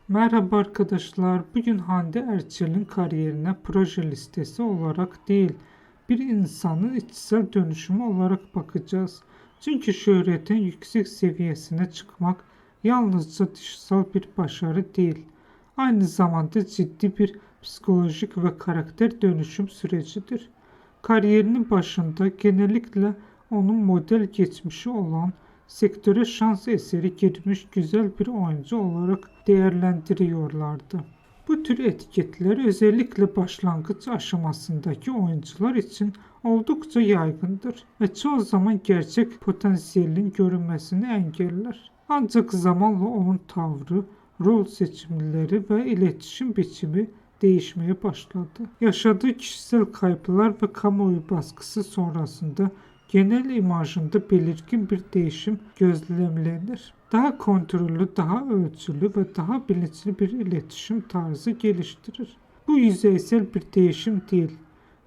Merhaba arkadaşlar. Bugün Hande Erçel'in kariyerine proje listesi olarak değil, bir insanın içsel dönüşümü olarak bakacağız. Çünkü şöhretin yüksek seviyesine çıkmak yalnızca dışsal bir başarı değil, aynı zamanda ciddi bir psikolojik ve karakter dönüşüm sürecidir. Kariyerinin başında genellikle onun model geçmişi olan, sektöre şans eseri girmiş güzel bir oyuncu olarak değerlendiriyorlardı. Bu tür etiketler özellikle başlangıç aşamasındaki oyuncular için oldukça yaygındır ve çoğu zaman gerçek potansiyelin görünmesini engeller. Ancak zamanla onun tavrı, rol seçimleri ve iletişim biçimi değişmeye başladı. Yaşadığı kişisel kayıplar ve kamuoyu baskısı sonrasında genel imajında belirgin bir değişim gözlemlenir. Daha kontrollü, daha ölçülü ve daha bilinçli bir iletişim tarzı geliştirir. Bu yüzeysel bir değişim değil,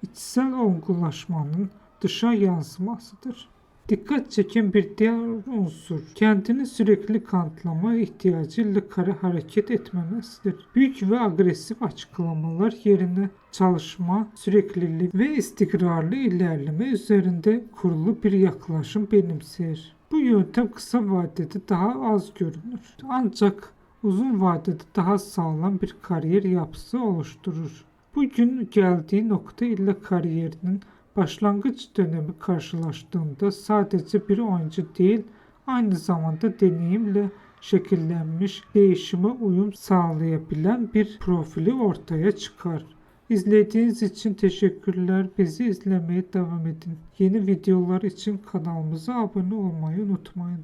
içsel olgunlaşmanın dışa yansımasıdır. Dikkat çeken bir diğer unsur, kendini sürekli kanıtlama ihtiyacıyla hareket etmemesidir. Büyük ve agresif açıklamalar yerine çalışma, süreklilik ve istikrarlı ilerleme üzerinde kurulu bir yaklaşım benimser. Bu yöntem kısa vadede daha az görünür. Ancak uzun vadede daha sağlam bir kariyer yapısı oluşturur. Bugün geldiği nokta ile kariyerinin başlangıç dönemi karşılaştığında sadece bir oyuncu değil, aynı zamanda deneyimle şekillenmiş, değişime uyum sağlayabilen bir profili ortaya çıkar. İzlediğiniz için teşekkürler. Bizi izlemeye devam edin. Yeni videolar için kanalımıza abone olmayı unutmayın.